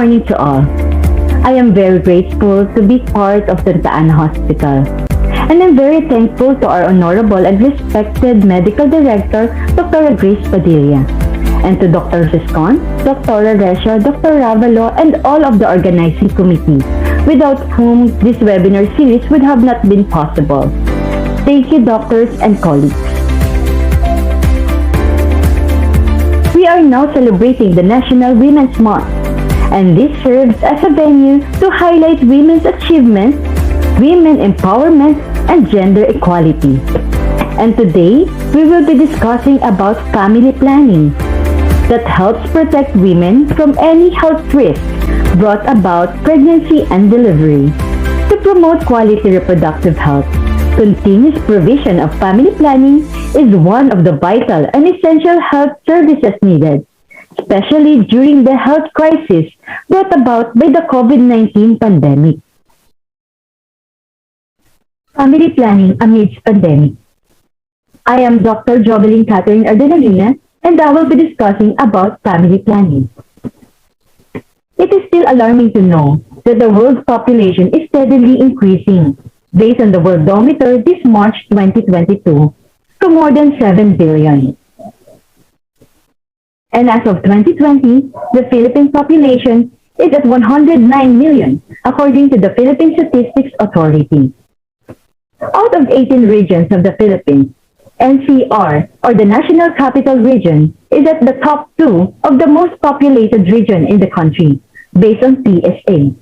morning to all. I am very grateful to be part of Santa Ana Hospital. And I'm very thankful to our honorable and respected Medical Director, Dr. Grace Padilla, and to Dr. Ciscon, Dr. Resha, Dr. Ravalo, and all of the organizing committee, without whom this webinar series would have not been possible. Thank you, doctors and colleagues. We are now celebrating the National Women's Month, and this serves as a venue to highlight women's achievements, women empowerment, and gender equality. And today, we will be discussing about family planning that helps protect women from any health risks brought about pregnancy and delivery. To promote quality reproductive health, continuous provision of family planning is one of the vital and essential health services needed, especially during the health crisis brought about by the COVID-19 pandemic. Family planning amidst pandemic. I am Dr. Jovelyn Catherine Ardenalina, and I will be discussing about family planning. It is still alarming to know that the world's population is steadily increasing, based on the Worldometer this March 2022, to more than 7 billion. And as of 2020, the Philippine population is at 109 million, according to the Philippine Statistics Authority. Out of 18 regions of the Philippines, NCR, or the National Capital Region, is at the top 2 of the most populated region in the country, based on PSA.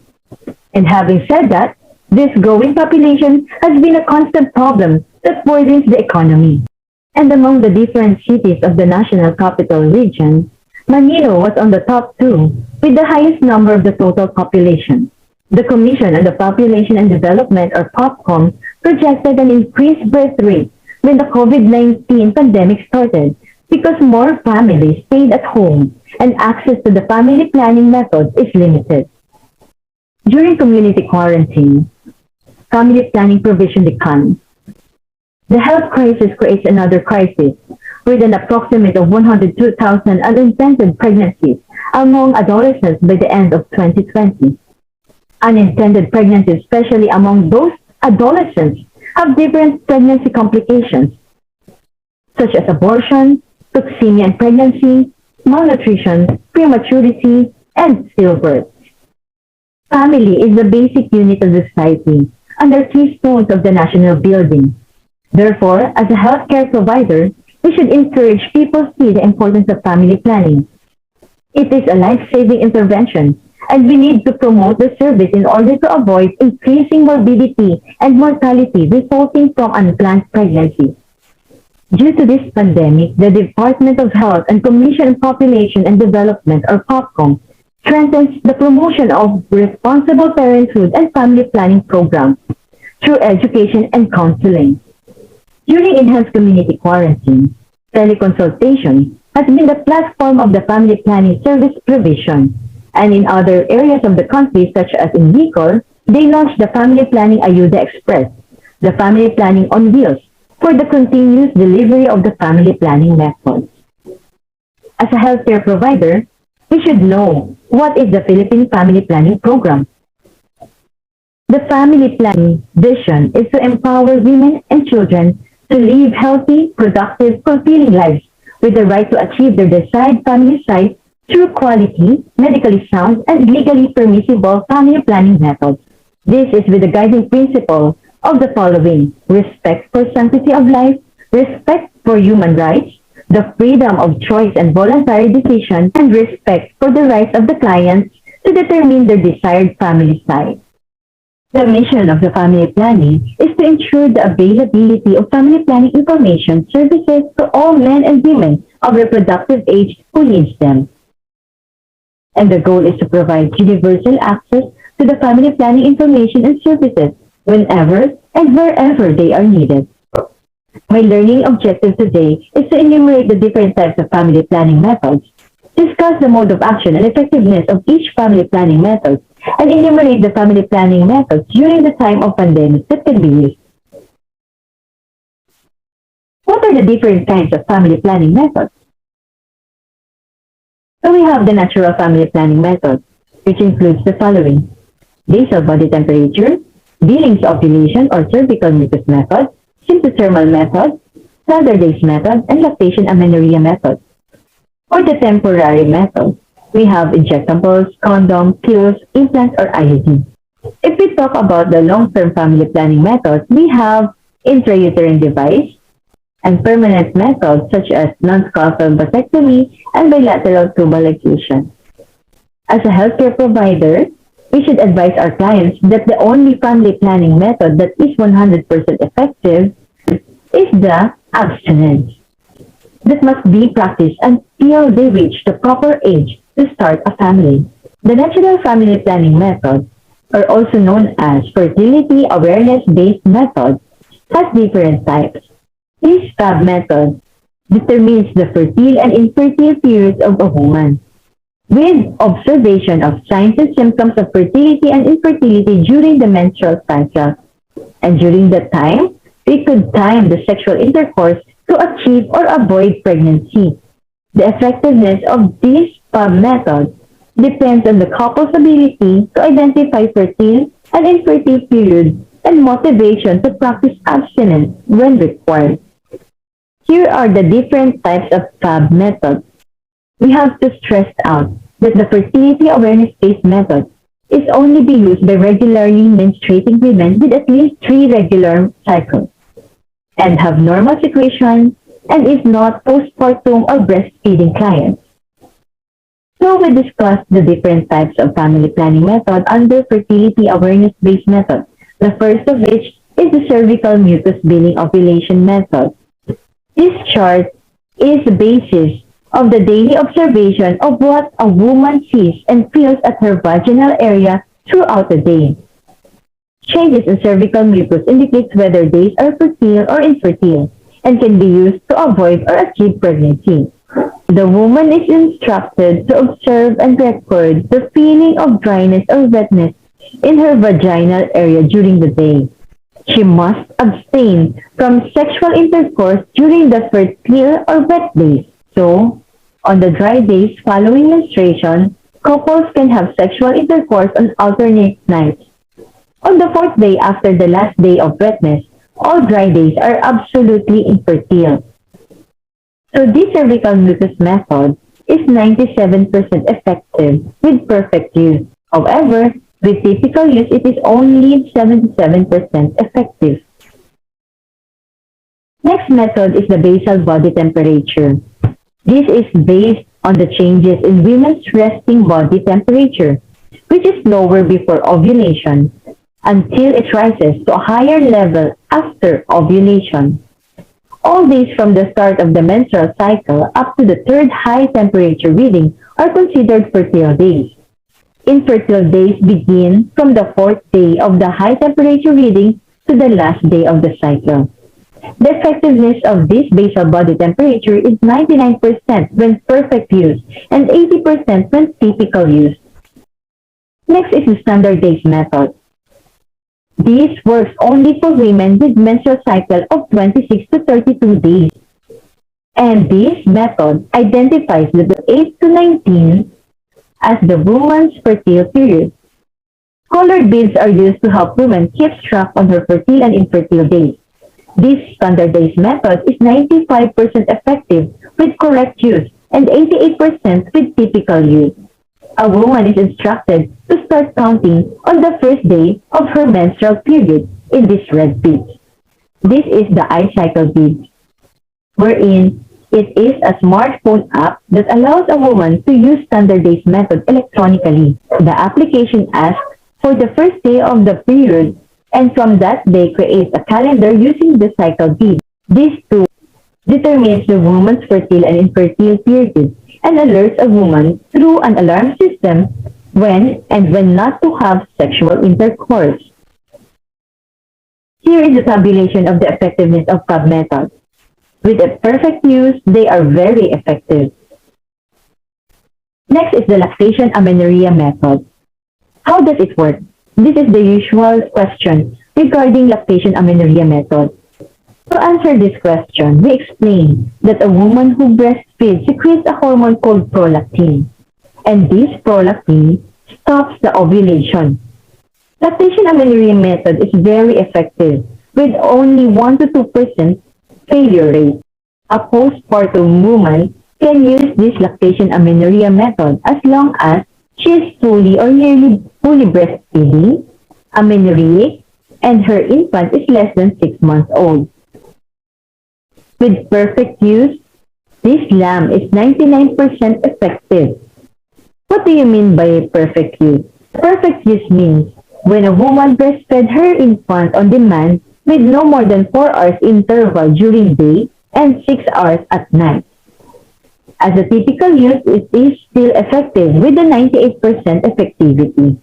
And having said that, this growing population has been a constant problem that burdens the economy. And among the different cities of the National Capital Region, Manila was on the top 2 with the highest number of the total population. The Commission on the Population and Development, or POPCOM, projected an increased birth rate when the COVID-19 pandemic started because more families stayed at home and access to the family planning method is limited. During community quarantine, family planning provision declines. The health crisis creates another crisis with an approximate of 102,000 unintended pregnancies among adolescents by the end of 2020. Unintended pregnancies, especially among those adolescents, have different pregnancy complications, such as abortion, toxemia in pregnancy, malnutrition, prematurity, and stillbirth. Family is the basic unit of the society and the keystones of the national building. Therefore, as a healthcare provider, we should encourage people to see the importance of family planning. It is a life-saving intervention, and we need to promote the service in order to avoid increasing morbidity and mortality resulting from unplanned pregnancy. Due to this pandemic, the Department of Health and Commission on Population and Development, or POPCOM, strengthens the promotion of responsible parenthood and family planning programs through education and counseling. During enhanced community quarantine, teleconsultation has been the platform of the family planning service provision. And in other areas of the country, such as in Bicol, they launched the Family Planning Ayuda Express, the Family Planning on Wheels, for the continuous delivery of the family planning methods. As a healthcare provider, we should know what is the Philippine Family Planning Program. The family planning vision is to empower women and children to live healthy, productive, fulfilling lives with the right to achieve their desired family size through quality, medically sound, and legally permissible family planning methods. This is with the guiding principle of the following: respect for sanctity of life, respect for human rights, the freedom of choice and voluntary decision, and respect for the rights of the clients to determine their desired family size. The mission of the family planning is to ensure the availability of family planning information services to all men and women of reproductive age who needs them. And the goal is to provide universal access to the family planning information and services whenever and wherever they are needed. My learning objective today is to enumerate the different types of family planning methods, discuss the mode of action and effectiveness of each family planning method, and enumerate the family planning methods during the time of pandemic that can be used. What are the different kinds of family planning methods? So we have the natural family planning method. which includes the following: basal body temperature, Billings ovulation or cervical mucus method, symptothermal method, standard days method, and lactation amenorrhea method. For the temporary method, we have injectables, condoms, pills, implants, or IUD. If we talk about the long-term family planning method, we have intrauterine device and permanent methods such as non-scalpel vasectomy and bilateral tubal ligation. As a healthcare provider, we should advise our clients that the only family planning method that is 100% effective is the abstinence that must be practiced until they reach the proper age to start a family. The natural family planning method, or also known as fertility awareness-based method, has different types. This FAB method determines the fertile and infertile periods of a woman, with observation of signs and symptoms of fertility and infertility during the menstrual cycle. And during that time, we could time the sexual intercourse to achieve or avoid pregnancy. The effectiveness of this FAB method depends on the couple's ability to identify fertile and infertile periods and motivation to practice abstinence when required. Here are the different types of FAB methods. We have to stress out that the fertility awareness-based method is only be used by regularly menstruating women with at least 3 regular cycles and have normal secretion and is not postpartum or breastfeeding clients. So we discussed the different types of family planning method under fertility awareness-based method. The first of which is the cervical mucus Billings ovulation method. This chart is the basis of the daily observation of what a woman sees and feels at her vaginal area throughout the day. Changes in cervical mucus indicates whether days are fertile or infertile and can be used to avoid or achieve pregnancy. The woman is instructed to observe and record the feeling of dryness or wetness in her vaginal area during the day. She must abstain from sexual intercourse during the fertile or wet days. So, on the dry days following menstruation, couples can have sexual intercourse on alternate nights. On the 4th day after the last day of wetness, all dry days are absolutely infertile. So this cervical mucus method is 97% effective with perfect use. However, with typical use, it is only 77% effective. Next method is the basal body temperature. This is based on the changes in women's resting body temperature, which is lower before ovulation until it rises to a higher level after ovulation. All days from the start of the menstrual cycle up to the 3rd high temperature reading are considered fertile days. Infertile days begin from the 4th day of the high temperature reading to the last day of the cycle. The effectiveness of this basal body temperature is 99% when perfect use and 80% when typical use. Next is the standard days method. This works only for women with menstrual cycle of 26 to 32 days. And this method identifies the 8 to 19 as the woman's fertile period. Colored beads are used to help women keep track on her fertile and infertile days. This standard days method is 95% effective with correct use and 88% with typical use. A woman is instructed to start counting on the 1st day of her menstrual period in this red bead. This is the iCycle bead, wherein it is a smartphone app that allows a woman to use standard days method electronically. The application asks for the 1st day of the period and from that day creates a calendar using the cycle bead. This tool determines the woman's fertile and infertile period and alerts a woman through an alarm system when and when not to have sexual intercourse. Here is a tabulation of the effectiveness of FAB method. With a perfect use, they are very effective. Next is the lactation amenorrhea method. How does it work? This is the usual question regarding lactation amenorrhea method. To answer this question, we explain that a woman who breastfeeds secretes a hormone called prolactin. And this prolactin stops the ovulation. Lactation amenorrhea method is very effective with only 1 to 2% failure rate. A postpartum woman can use this lactation amenorrhea method as long as she is fully or nearly fully breastfeeding, amenorrheic, and her infant is less than 6 months old. With perfect use, this LAM is 99% effective. What do you mean by perfect use? Perfect use means when a woman breastfed her infant on demand with no more than 4 hours interval during day and 6 hours at night. As a typical use, it is still effective with a 98% effectivity.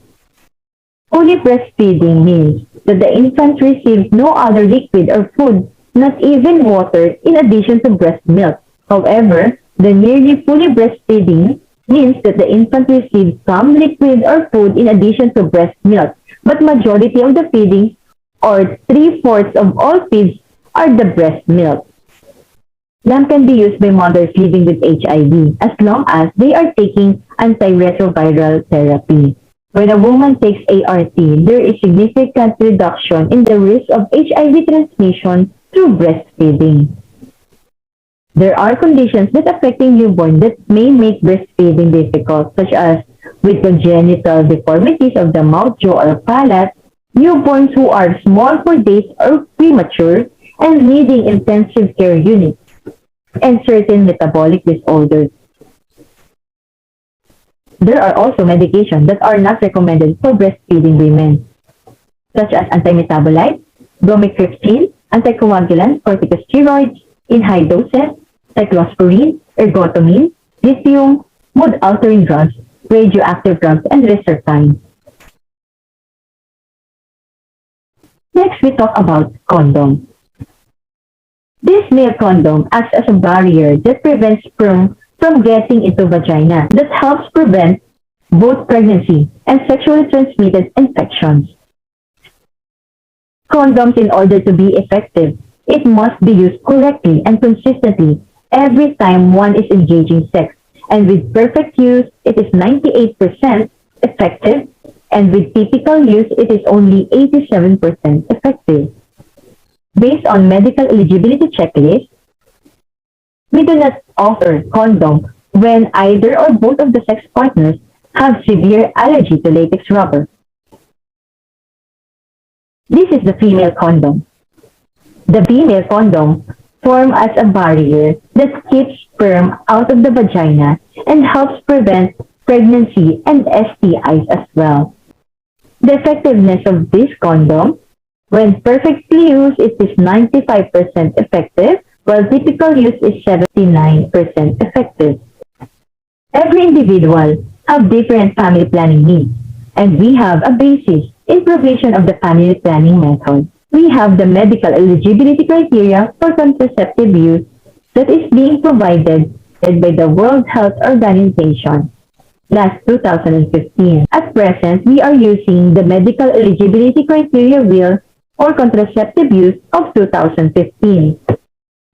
Fully breastfeeding means that the infant receives no other liquid or food, not even water, in addition to breast milk. However, the nearly fully breastfeeding means that the infant receives some liquid or food in addition to breast milk, but majority of the feeding, or 3/4 of all feeds, are the breast milk. LAM can be used by mothers living with HIV as long as they are taking antiretroviral therapy. When a woman takes ART, there is significant reduction in the risk of HIV transmission through breastfeeding. There are conditions that affecting newborn that may make breastfeeding difficult, such as with congenital deformities of the mouth, jaw, or palate, newborns who are small for days or premature, and needing intensive care units, and certain metabolic disorders. There are also medications that are not recommended for breastfeeding women, such as antimetabolites, bromocriptine, anticoagulants, corticosteroids in high doses, cyclosporine, ergotamine, lithium, mood-altering drugs, radioactive drugs, and reserpine. Next, we talk about condoms. This male condom acts as a barrier that prevents sperm from getting into vagina, that helps prevent both pregnancy and sexually transmitted infections. Condoms, in order to be effective, it must be used correctly and consistently every time one is engaging sex. And with perfect use, it is 98% effective, and with typical use, it is only 87% effective. Based on medical eligibility checklist, we do not offer condom when either or both of the sex partners have severe allergy to latex rubber. This is the female condom. The female condom forms as a barrier that keeps sperm out of the vagina and helps prevent pregnancy and STIs as well. The effectiveness of this condom, when perfectly used, it is 95% effective, while typical use is 79% effective. Every individual have different family planning needs, and we have a basis in provision of the family planning method. We have the medical eligibility criteria for contraceptive use that is being provided by the World Health Organization last 2015. At present, we are using the medical eligibility criteria wheel for contraceptive use of 2015.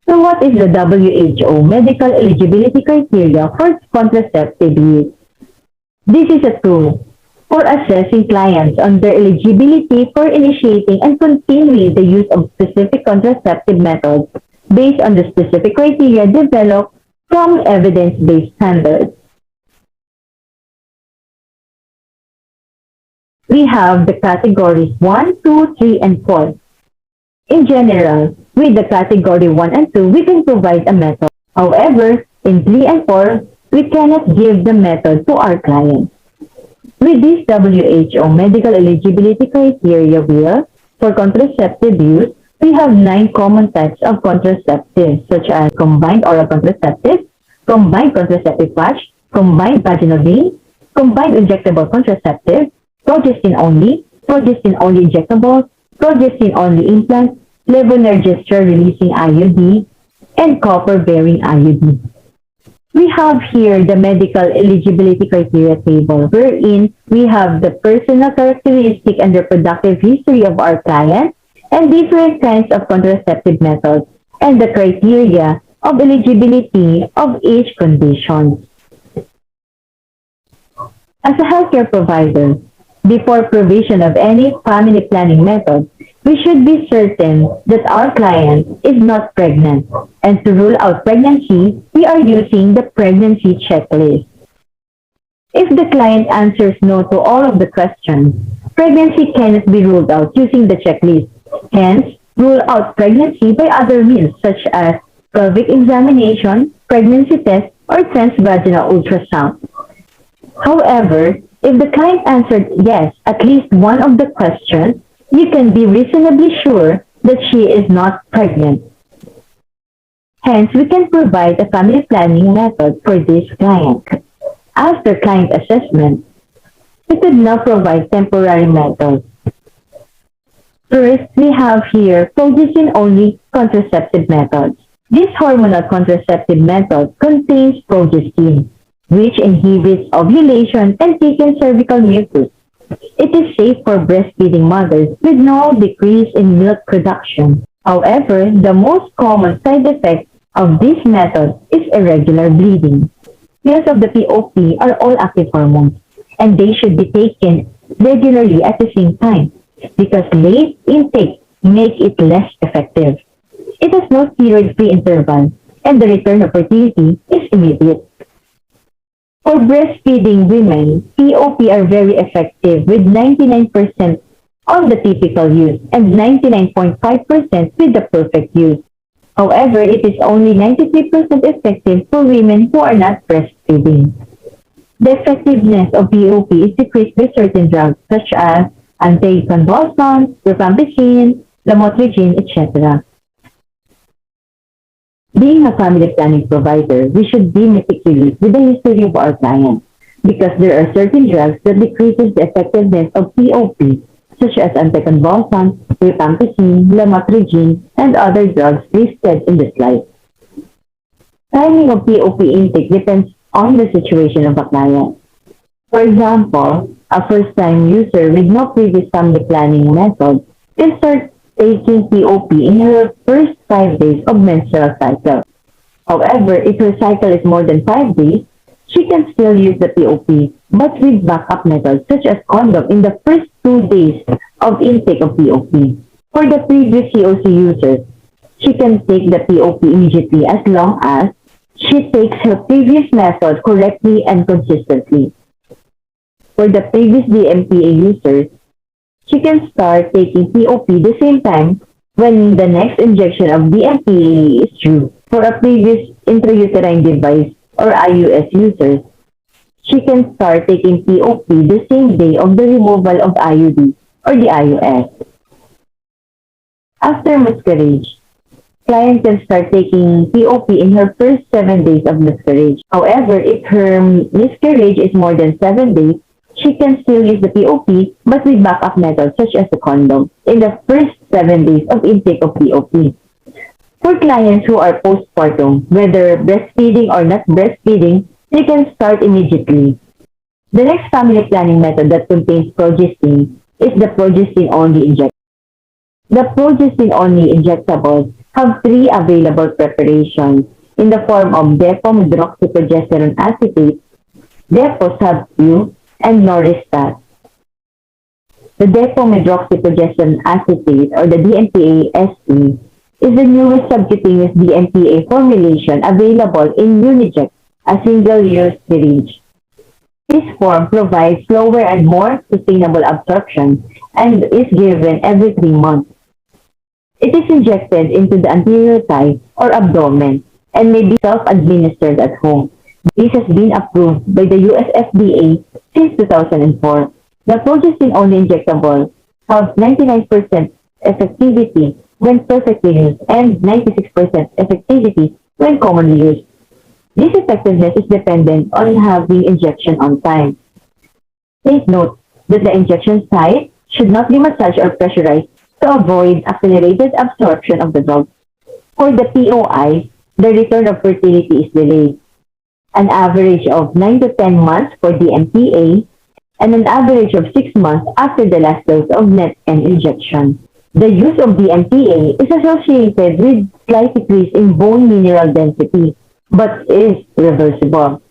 So what is the WHO medical eligibility criteria for contraceptive use? This is a tool for assessing clients on their eligibility for initiating and continuing the use of specific contraceptive methods based on the specific criteria developed from evidence-based standards. We have the categories 1, 2, 3, and 4. In general, with the category 1 and 2, we can provide a method. However, in 3 and 4, we cannot give the method to our clients. With this WHO medical eligibility criteria wheel for contraceptive use, we have 9 common types of contraceptives, such as combined oral contraceptive, combined contraceptive patch, combined vaginal ring, combined injectable contraceptive, progestin only injectable, progestin only implant, levonorgestrel releasing IUD, and copper-bearing IUD. We have here the medical eligibility criteria table, wherein we have the personal characteristic and reproductive history of our client, and different kinds of contraceptive methods, and the criteria of eligibility of each condition. As a healthcare provider, before provision of any family planning method, we should be certain that our client is not pregnant. And to rule out pregnancy, we are using the pregnancy checklist. If the client answers no to all of the questions, pregnancy cannot be ruled out using the checklist. Hence, rule out pregnancy by other means such as pelvic examination, pregnancy test, or transvaginal ultrasound. However, if the client answered yes at least one of the questions, you can be reasonably sure that she is not pregnant. Hence, we can provide a family planning method for this client. After client assessment, we could now provide temporary methods. First, we have here progestin-only contraceptive methods. This hormonal contraceptive method contains progestin, which inhibits ovulation and thickened cervical mucus. It is safe for breastfeeding mothers with no decrease in milk production. However, the most common side effect of this method is irregular bleeding. Pills of the POP are all active hormones, and they should be taken regularly at the same time because late intake make it less effective. It has no steroid-free interval, and the return of fertility is immediate. For breastfeeding women, POP are very effective with 99% on the typical use and 99.5% with the perfect use. However, it is only 93% effective for women who are not breastfeeding. The effectiveness of POP is decreased by certain drugs such as anticonvulsants, rifampicin, lamotrigine, etc. Being a family planning provider, we should be meticulous with the history of our client because there are certain drugs that decreases the effectiveness of POP, such as anticonvulsants, rifampicin, lamotrigine, and other drugs listed in the slide. Timing of POP intake depends on the situation of a client. For example, a first-time user with no previous family planning method can start taking POP in her first 5 days of menstrual cycle. However, if her cycle is more than 5 days, she can still use the POP, but with backup methods such as condom in the first 2 days of intake of POP. For the previous COC users, she can take the POP immediately as long as she takes her previous method correctly and consistently. For the previous DMPA users, she can start taking POP the same time when the next injection of DMPA is due. For a previous intrauterine device or IUS users, she can start taking POP the same day of the removal of IUD or the IUS. After miscarriage, client can start taking POP in her first 7 days of miscarriage. However, if her miscarriage is more than 7 days, she can still use the POP but with backup methods such as the condom in the first 7 days of intake of POP. For clients who are postpartum, whether breastfeeding or not breastfeeding, they can start immediately. The next family planning method that contains progestin is the progestin-only injection. The progestin-only injectables have 3 available preparations in the form of depomedroxyprogesterone acetate, Depo-Sub-Q, and Noristat. The depomedroxyprogesterone acetate or the DMPA-SE is the newest subcutaneous DMPA formulation available in Uniject, a single-use syringe. This form provides slower and more sustainable absorption and is given every 3 months. It is injected into the anterior thigh or abdomen and may be self-administered at home. This has been approved by the US FDA since 2004. The progestin-only injectable have 99% effectivity when perfectly used and 96% effectivity when commonly used. This effectiveness is dependent on having injection on time. Take note that the injection site should not be massaged or pressurized to avoid accelerated absorption of the drug. For the POI, the return of fertility is delayed. An average of 9 to 10 months for the MPA and an average of 6 months after the last dose of NET-N injection. The use of the MPA is associated with slight decrease in bone mineral density, but is reversible.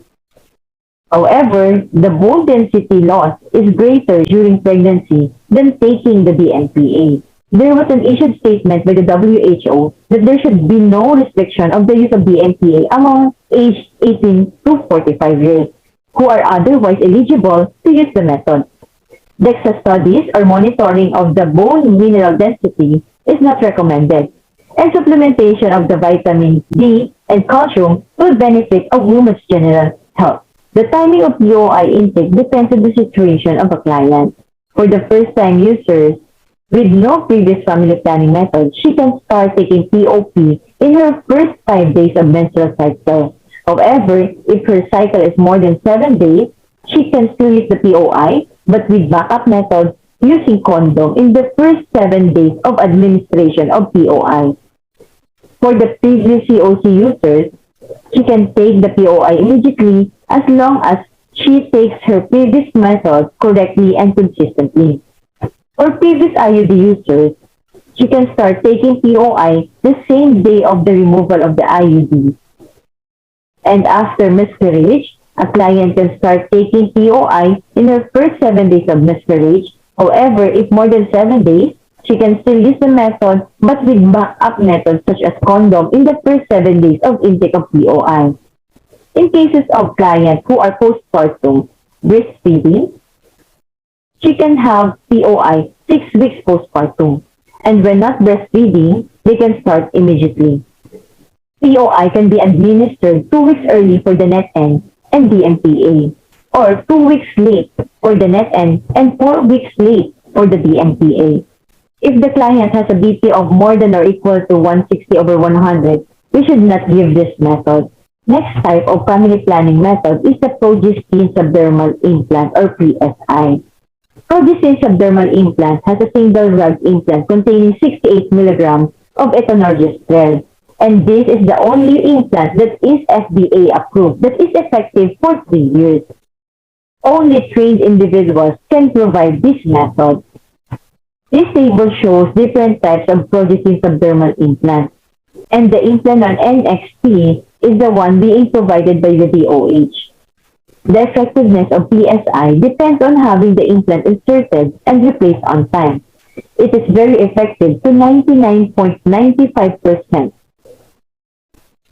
However, the bone density loss is greater during pregnancy than taking the DMPA. There was an issued statement by the WHO that there should be no restriction of the use of DMPA among aged 18 to 45 years, who are otherwise eligible to use the method. DEXA studies or monitoring of the bone mineral density is not recommended, and supplementation of the vitamin D and calcium will benefit a woman's general health. The timing of POI intake depends on the situation of a client. For the first-time users, with no previous family planning method, she can start taking POP in her first 5 days of menstrual cycle. However, if her cycle is more than 7 days, she can still use the POI, but with backup method using condom in the first 7 days of administration of POI. For the previous COC users, she can take the POI immediately as long as she takes her previous method correctly and consistently. For previous IUD users, she can start taking POI the same day of the removal of the IUD. And after miscarriage, a client can start taking POI in her first 7 days of miscarriage. However, if more than 7 days, she can still use the method but with backup methods such as condom in the first 7 days of intake of POI. In cases of clients who are postpartum breastfeeding, she can have POI 6 weeks postpartum, and when not breastfeeding, they can start immediately. POI can be administered 2 weeks early for the NET-N and DMPA, or 2 weeks late for the NET-N and 4 weeks late for the DMPA. If the client has a BP of more than or equal to 160/100, we should not give this method. Next type of family planning method is the progestin subdermal implant or PSI. Progestin subdermal implant has a single rod implant containing 68 milligrams of etonorgestrel, and this is the only implant that is FDA approved that is effective for 3 years. Only trained individuals can provide this method. This table shows different types of progestin subdermal implants, and the implant on NXT is the one being provided by the DOH. The effectiveness of PSI depends on having the implant inserted and replaced on time. It is very effective to 99.95%.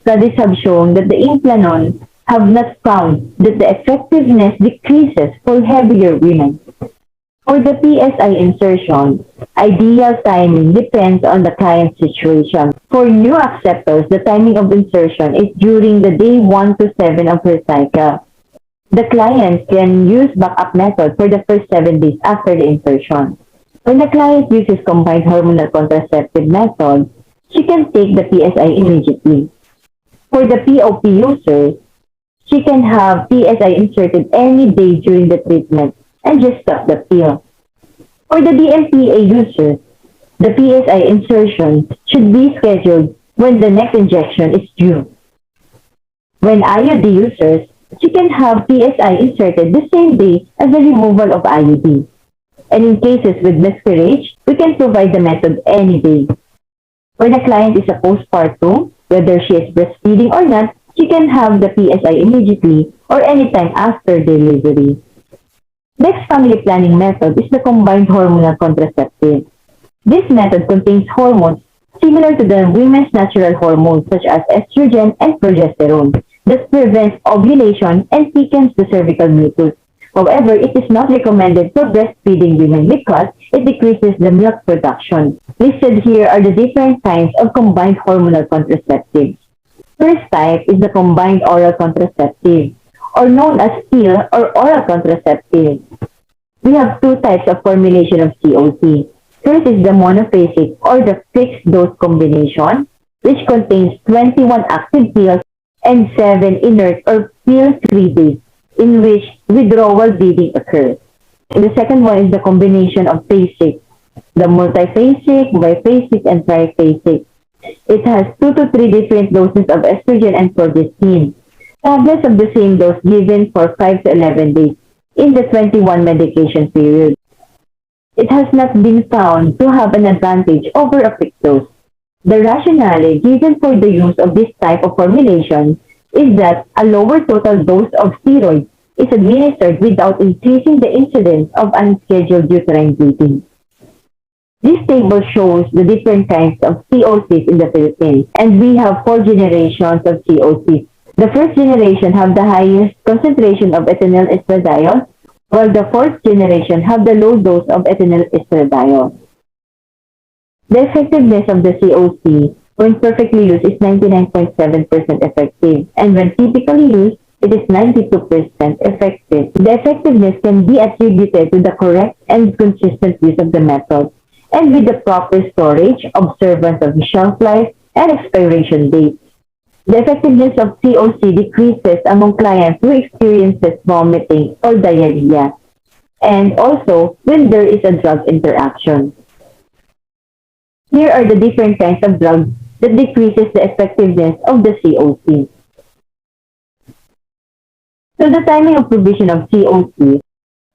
Studies have shown that the implanon have not found that the effectiveness decreases for heavier women. For the PSI insertion, ideal timing depends on the client's situation. For new acceptors, the timing of insertion is during the day 1 to 7 of her cycle. The client can use backup method for the first 7 days after the insertion. When the client uses combined hormonal contraceptive method, she can take the PSI immediately. For the POP user, she can have PSI inserted any day during the treatment and just stop the pill. For the DMPA user, the PSI insertion should be scheduled when the next injection is due. When IUD users, she can have PSI inserted the same day as the removal of IUD. And in cases with miscarriage, we can provide the method any day. When a client is a postpartum, whether she is breastfeeding or not, she can have the PSI immediately or anytime after delivery. Next family planning method is the combined hormonal contraceptive. This method contains hormones similar to the women's natural hormones such as estrogen and progesterone that prevents ovulation and thickens the cervical mucus. However, it is not recommended for breastfeeding women because it decreases the milk production. Listed here are the different kinds of combined hormonal contraceptives. First type is the combined oral contraceptive, or known as pill or oral contraceptive. We have 2 types of formulation of COC. First is the monophasic or the fixed dose combination, which contains 21 active pills and 7 inert or pill-free days, in which withdrawal bleeding occurs. And the second one is the combination of phasic, the multiphasic, biphasic, and triphasic. It has 2 to 3 different doses of estrogen and progestin. Tablets of the same dose given for 5 to 11 days in the 21 medication period. It has not been found to have an advantage over a fixed dose. The rationale given for the use of this type of formulation is that a lower total dose of steroids is administered without increasing the incidence of unscheduled uterine bleeding. This table shows the different kinds of COCs in the Philippines, and we have 4 generations of COCs. The first generation have the highest concentration of ethinyl estradiol, while the fourth generation have the low dose of ethinyl estradiol. The effectiveness of the COC when perfectly used is 99.7% effective, and when typically used, it is 92% effective. The effectiveness can be attributed to the correct and consistent use of the method, and with the proper storage, observance of shelf life, and expiration date. The effectiveness of COC decreases among clients who experiences vomiting or diarrhea, and also when there is a drug interaction. Here are the different kinds of drugs that decreases the effectiveness of the COC. So the timing of provision of COC,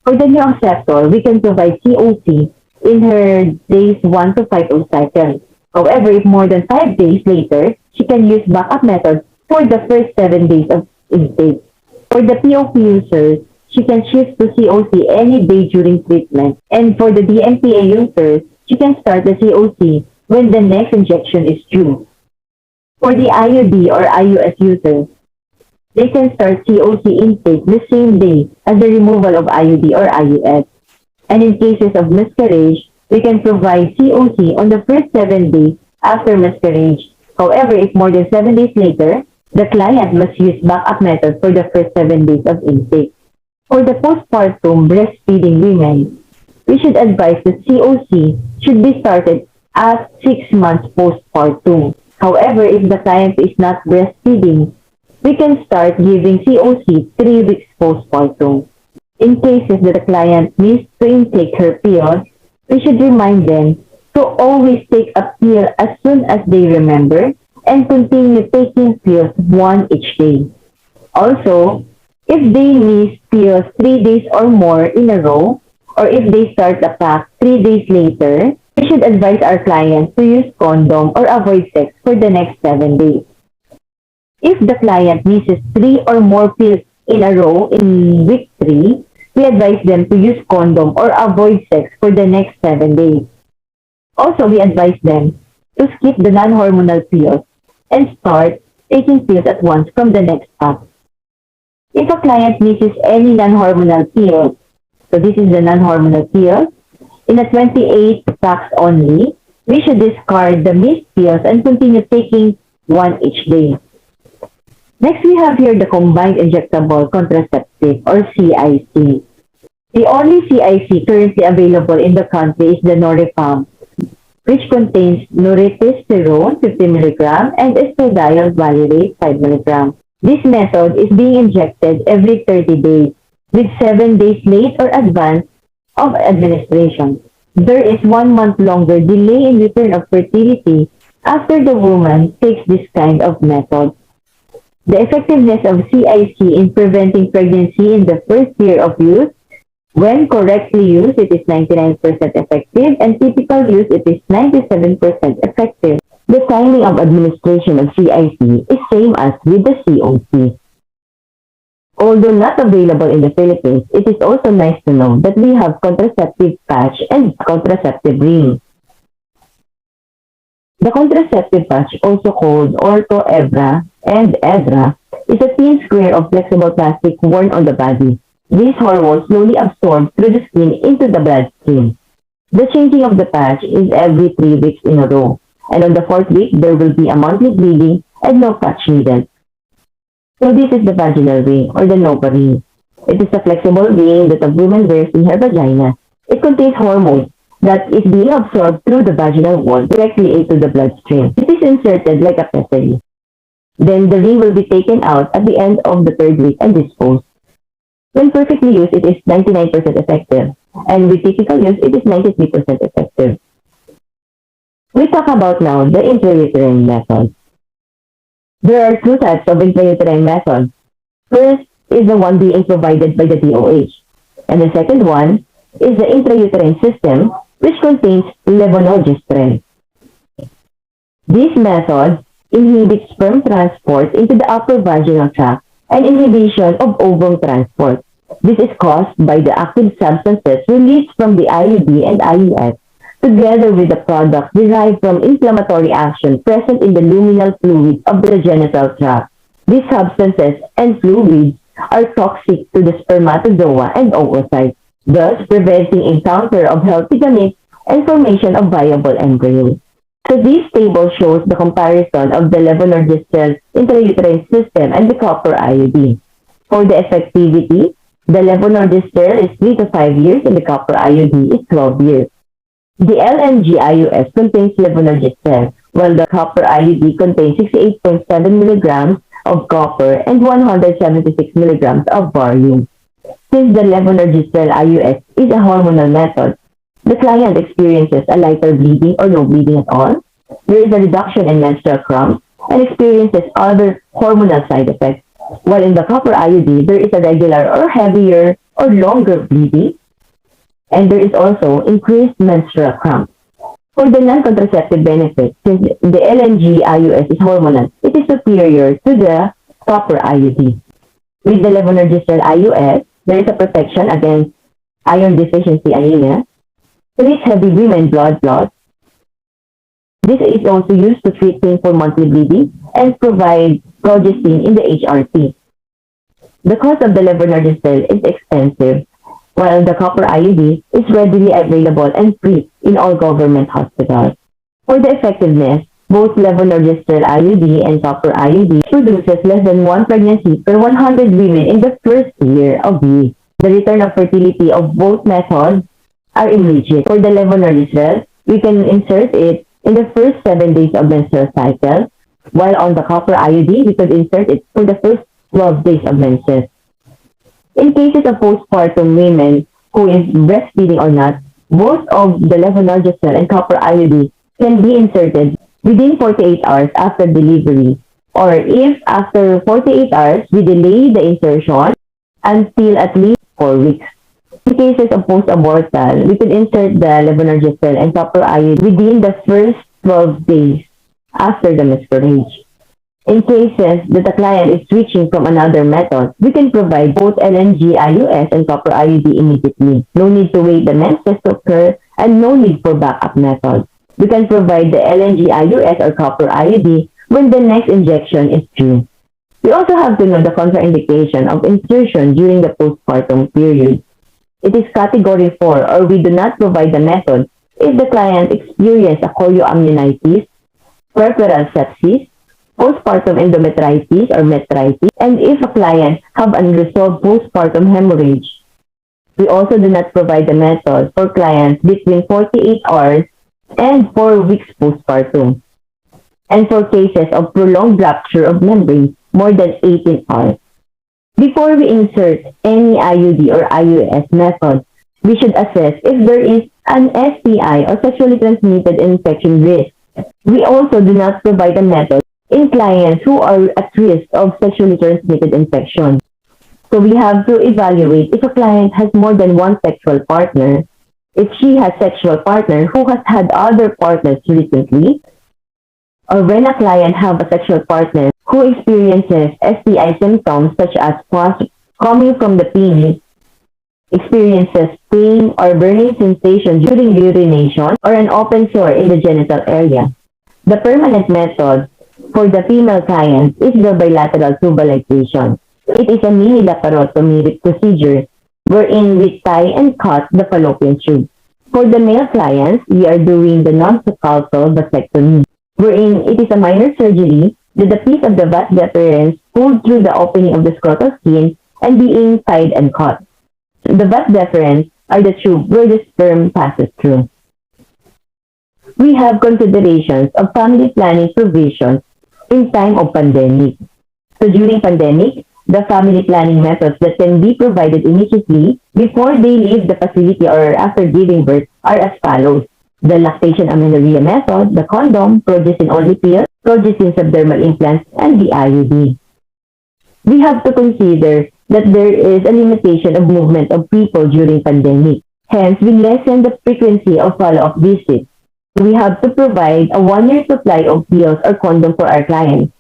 for the new acceptor, we can provide COC in her days 1 to 5 of cycle. However, if more than 5 days later, she can use backup method for the first 7 days of intake. For the POP users, she can shift to COC any day during treatment. And for the DMPA users, she can start the COC when the next injection is due. For the IUD or IUS users, they can start COC intake the same day as the removal of IUD or IUS. And in cases of miscarriage, we can provide COC on the first 7 days after miscarriage. However, if more than 7 days later, the client must use backup method for the first 7 days of intake. For the postpartum breastfeeding women, we should advise that COC should be started at 6 months postpartum. However, if the client is not breastfeeding, we can start giving COC 3 weeks postpartum. In cases that the client needs to intake her pill, we should remind them to always take a pill as soon as they remember and continue taking pills one each day. Also, if they miss pills 3 days or more in a row, or if they start the pack 3 days later, we should advise our clients to use condom or avoid sex for the next 7 days. If the client misses 3 or more pills in a row in week 3, we advise them to use condom or avoid sex for the next 7 days. Also, we advise them to skip the non-hormonal pills and start taking pills at once from the next pack. If a client misses any non-hormonal pills, so this is the non-hormonal pills, in a 28 packs only, we should discard the missed pills and continue taking one each day. Next, we have here the combined injectable contraceptive or CIC. The only CIC currently available in the country is the Norepam, which contains noritesterone 50 mg and estradiol valerate 5 mg. This method is being injected every 30 days, with 7 days late or advance of administration. There is 1 month longer delay in return of fertility after the woman takes this kind of method. The effectiveness of CIC in preventing pregnancy in the first year of use, when correctly used, it is 99% effective, and typical use, it is 97% effective. The timing of administration of CIC is same as with the COC. Although not available in the Philippines, it is also nice to know that we have contraceptive patch and contraceptive ring. The contraceptive patch, also called Ortho Evra and Evra, is a thin square of flexible plastic worn on the body. These hormones slowly absorb through the skin into the bloodstream. The changing of the patch is every 3 weeks in a row, and on the 4th week, there will be a monthly bleeding and no patch needed. So this is the vaginal ring or the NOPA ring. It is a flexible ring that a woman wears in her vagina. It contains hormones that is being absorbed through the vaginal wall directly into the bloodstream. It is inserted like a pessary. Then the ring will be taken out at the end of the 3rd week and disposed. When perfectly used, it is 99% effective, and with typical use, it is 93% effective. We talk about now the intrauterine method. There are 2 types of intrauterine methods. First is the one being provided by the DOH, and the second one is the intrauterine system, which contains levonorgestrel. This method inhibits sperm transport into the upper vaginal tract and inhibition of ovum transport. This is caused by the active substances released from the IUD and IUS, together with the product derived from inflammatory action present in the luminal fluid of the genital tract. These substances and fluids are toxic to the spermatozoa and oocytes, thus preventing encounter of healthy gametes and formation of viable embryos. So this table shows the comparison of the levonorgestrel intrauterine system and the copper IUD. For the effectivity, the levonorgestrel is 3 to 5 years and the copper IUD is 12 years. The LNG-IUS contains levonorgestrel, while the copper IUD contains 68.7 milligrams of copper and 176 milligrams of barium. Since the levonorgestrel IUS is a hormonal method, the client experiences a lighter bleeding or no bleeding at all. There is a reduction in menstrual cramps and experiences other hormonal side effects. While in the copper IUD, there is a regular or heavier or longer bleeding, and there is also increased menstrual cramps. For the non-contraceptive benefit, since the LNG IUS is hormonal, it is superior to the copper IUD. With the levonorgestrel IUS, there is a protection against iron deficiency anemia, treats heavy women blood loss. This is also used to treat painful monthly bleeding and provide progestin in the HRT. The cost of the levonorgestrel is expensive, while the copper IUD is readily available and free in all government hospitals. For the effectiveness, both levonorgestrel IUD and copper IUD produces less than 1 pregnancy per 100 women in the first year of use. The return of fertility of both methods are immediate. For the levonorgestrel, we can insert it in the first 7 days of menstrual cycle, while on the copper IUD, we could insert it for the first 12 days of menses. In cases of postpartum women who is breastfeeding or not, both of the levonorgestrel and copper IUD can be inserted within 48 hours after delivery, or if after 48 hours, we delay the insertion until at least 4 weeks. In cases of post-abortal, we could insert the levonorgestrel and copper IUD within the first 12 days after the miscarriage. In cases that the client is switching from another method, we can provide both LNG-IUS and copper IUD immediately. No need to wait the menses to occur and no need for backup methods. We can provide the LNG-IUS or copper IUD when the next injection is due. We also have to know the contraindication of insertion during the postpartum period. It is category 4 or we do not provide the method if the client experiences a chorioamnionitis, peripheral sepsis, postpartum endometritis or metritis, and if a client have unresolved postpartum hemorrhage. We also do not provide the method for clients between 48 hours and 4 weeks postpartum, and for cases of prolonged rupture of membrane more than 18 hours. Before we insert any IUD or IUS method, we should assess if there is an STI or sexually transmitted infection risk. We also do not provide a method in clients who are at risk of sexually transmitted infection. So we have to evaluate if a client has more than one sexual partner, if she has sexual partner who has had other partners recently, or when a client have a sexual partner who experiences STI symptoms such as pus coming from the penis, experiences pain or burning sensation during urination, or an open sore in the genital area. The permanent method for the female client is the bilateral tubal ligation. It is a mini laparotomy procedure wherein we tie and cut the fallopian tube. For the male clients, we are doing the non-subcalcal vasectomy, wherein it is a minor surgery that the piece of the vas deferens pulled through the opening of the scrotal skin and being tied and cut. The vas deferens are the tube where the sperm passes through. We have considerations of family planning provisions in time of pandemic. So during pandemic, the family planning methods that can be provided immediately before they leave the facility or after giving birth are as follows. The lactation amenorrhea method, the condom, progestin-only pill, progestin subdermal implants, and the IUD. We have to consider that there is a limitation of movement of people during pandemic. Hence, we lessen the frequency of follow-up visits. We have to provide a 1-year supply of pills or condom for our clients.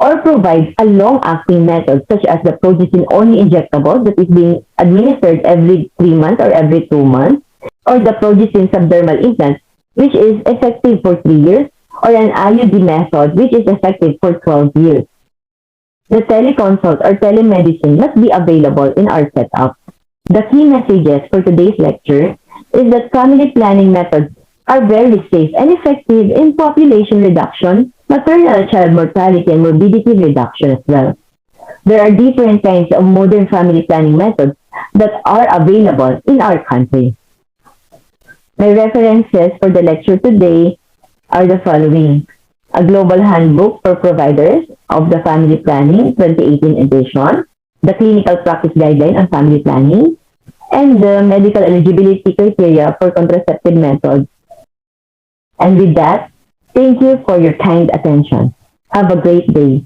or provides a long-acting method such as the progestin-only injectable that is being administered every 3 months or every 2 months, or the progestin subdermal implant, which is effective for 3 years, or an IUD method, which is effective for 12 years. The teleconsult or telemedicine must be available in our setup. The key messages for today's lecture is that family planning methods are very safe and effective in population reduction, maternal child mortality, and morbidity reduction as well. There are different kinds of modern family planning methods that are available in our country. My references for the lecture today are the following: a global handbook for providers of the family planning 2018 edition, the clinical practice guideline on family planning, and the medical eligibility criteria for contraceptive methods. And with that, thank you for your kind attention. Have a great day.